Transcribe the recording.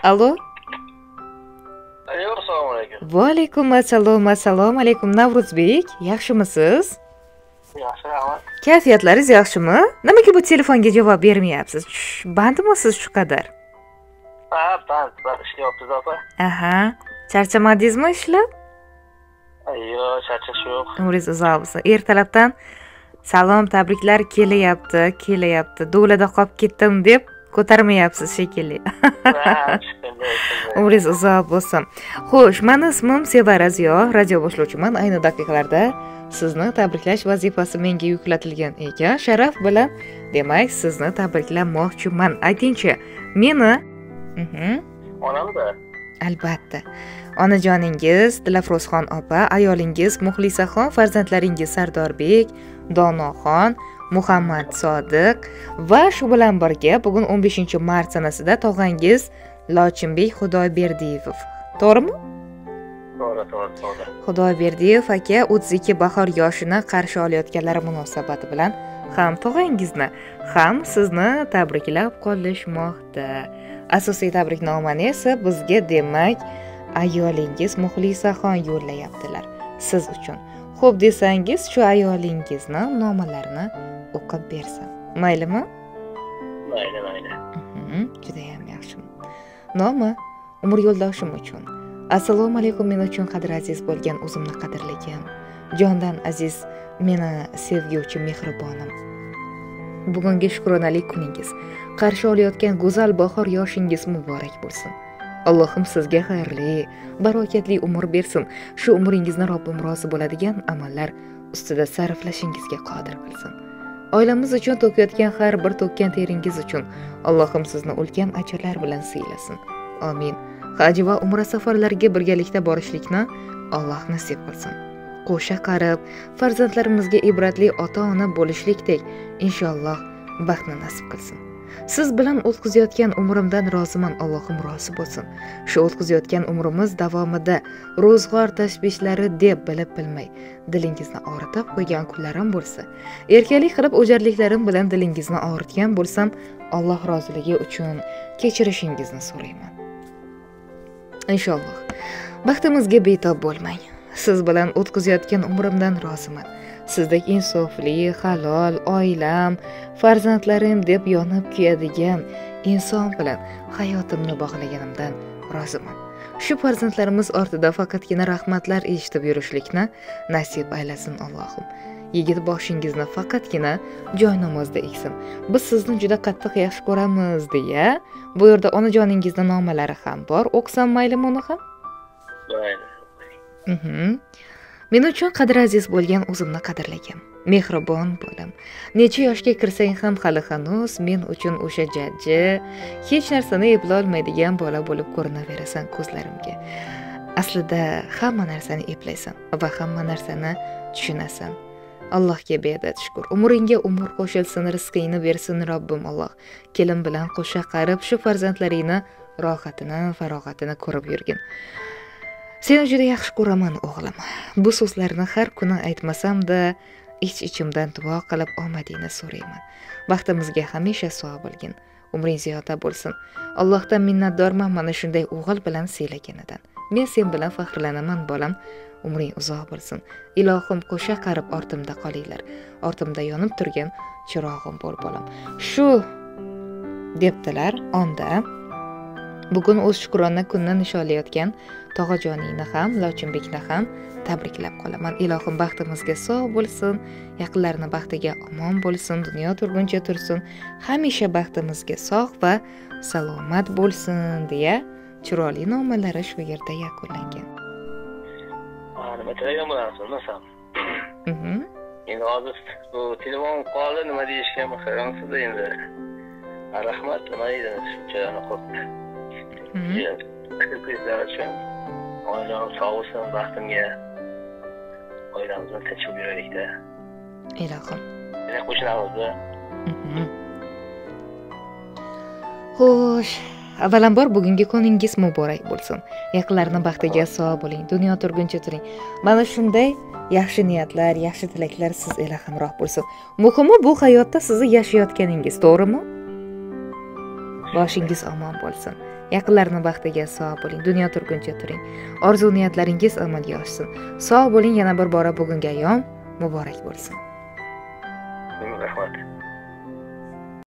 Alo? Alo, assalomu alaykum. Va alaykum assalom. Assalomu alaykum Navruzbek. Yaxshimisiz? Yaxshi, rahmat. Kayfiyatlaringiz yaxshimi? Nimaga bu telefonga javob bermayapsiz? Bandmisiz shu qadar? Ha, band ishlayapsiz opa. Aha. Charchamadingizmi ishlab? Yo'q, charchash yo'q. Umringiz uzoq bo'lsin. Ertalabdan salom, tabriklar kelyapti. Do'lada qolib ketdim deb ko'tarmayapsiz shekilli. Umringiz uzoq bo'lsin. Xo'sh, meni ismim Sevara Ziyo, radio boshlovchiman. Ayni daqiqalarda sizni tabriklash vazifasi menga yuklatilgan ekan. Sharaf bilan, demak, sizni tabriklamoqchiman. Aytingchi, meni Onamda? Albatta. Onajoningiz Dilafruzxon opa, ayolingiz Muxlisaxon, farzandlaringiz Sardorbek, Donoxon, Muhammad Sodiq va shu bilan birga bugun 15-mart sanasida tog'angiz Lochinbek Xudoyberdiyev. To'g'rimi? To'g'ri. Xudoyberdiyev aka 32 bahor yoshini qarshi olayotganlari munosabati bilan ham tog'angizni, ham sizni tabriklab qolishmoqda. Asosiy tabriknomani esa bizga, demak, ayolingiz Muxlisaxon yo'llayaptilar siz uchun. Xo'p desangiz, shu ayolingizni nomalarini o'qib bersam, maylimi? Mayli. Juda ham yaxshi. Nomi umr yo'ldoshim uchun. Assalomu alaykum, men uchun qadr aziz bo'lgan o'zimni qadrligim, jondan aziz meni sevguvchi mehribonim. Bugungi shukronalik kuningiz, qarshi olayotgan go'zal bahor yoshingiz muborak bo'lsin. Allohim sizga xayrli, barokatli umr bersin. Shu umringizni Robbim rozi bo'ladigan amallar ustida sarflashingizga qodir qilsin. Oilamiz uchun to'kayotgan har bir to'kkan teringiz uchun Allohim sizni ulkan ajrlar bilan siylasin. Amin. Haj va umra safarlariga birgalikda borishlikni Alloh nasib qilsin. Qo'sha qarib, farzandlarimizga ibratli ota-ona bo'lishlikdek inshaalloh baxtni nasib qilsin. Siz bilan o'tkazayotgan umrimdan roziman, Allohim rozi bo'lsin. Shu o'tkazayotgan umrimiz davomida ro'zg'or tashvishlari deb bilib-bilmay dilingizni og'ritib qo'ygan kunlarim bo'lsa, erkalik qilib o'jarliklarim bilan dilingizni og'ritgan bo'lsam, Alloh roziligi uchun kechirishingizni so'rayman. Inshaalloh baxtimizga betob bo'lmang. Siz bilan o'tkazayotgan umrimdan roziman. Sizdek insofli, halol, oilam, farzandlarim deb yonib kuyadigan inson bilan hayotimni bog'laganimdan roziman. Shu farzandlarimiz ortida faqatgina rahmatlar eshitib yurishlikni nasib aylasin Allohim. Yigit boshingizni faqatgina joy namozda eksin. Biz sizni juda qattiq yaxshi ko'ramiz deya, bu yerda onajoningizning nomalari ham bor. O'qsam maylimi uni ham? Men uchun qadr aziz bo'lgan o'zimni qadrlagim, mehribon bo'lim. Necha yoshga kirsang ham hali hanuz men uchun o'sha jajji, hech narsani eplay olmaydigan bola bo'lib ko'rinaverasan ko'zlarimga. Aslida hamma narsani eplaysan va hamma narsani tushunasan. Allohga beadad shukr. Umringga umr qo'shilsin, rizqingni bersin Robbim Alloh. Kelin bilan qo'sha qarib shu farzandlaringni rohatini, farog'atini ko'rib yurgin. Seni juda yaxshi ko'raman o'g'lim. Bu so'zlarni har kuni aytmasam-da, ich-ichimdan duo qilib omadingni so'rayman. Baxtimizga hamisha sog' bo'lgin. Umring ziyoda bo'lsin. Allohdan minnatdorman mana shunday o'g'il bilan siylaganidan. Men sen bilan faxrlanaman bolam. Umring uzoq bo'lsin. Ilohim qo'sha qarib ortimda qolinglar. Ortimda yonib turgan chirog'im bo'l bolam. Shu debdilar onda bugun o'z shukrona kunini nishonlayotgan tog'ajoningni ham, Lochinbekni ham tabriklab qolaman. Ilohim baxtimizga sog' bo'lsin, yaqinlarni baxtiga omon bo'lsin, dunyo turguncha tursin, hamisha baxtimizga sog' va salomat bo'lsin deya chiroyli nomalari shu yerda yakunlangan. Nima degan bo'larsiz, nasam? Endi hozir bu telefon qoldi, nima deyishga hayronsiz endi. Rahmat, nima deydi, shuncha qo'rqdi. Ko'zlar uchun oilaim sog' bo'lsin, baxtimga oilamizni tinchib yuraylikda. Ilohim. Yana qo'shilamiz-da. Xo'sh, avvalambor bugungi kuningiz muborak bo'lsin. Yaqinlarning baxtiga sog' bo'ling, dunyo turguncha turing. Mana shunday yaxshi niyatlar, yaxshi tilaklar siz ila hamroh bo'lsin. Muhimi bu hayotda sizni yashayotganingiz, to'g'rimi? Boshingiz omon bo'lsin. Yaqinlarning baxtiga sog' bo'ling, dunyo turguncha turing. Orzu niyatlaringiz amalga oshsin. Sog' bo'ling, yana bir bora bugungi ayyom muborak bo'lsin. Rahmat.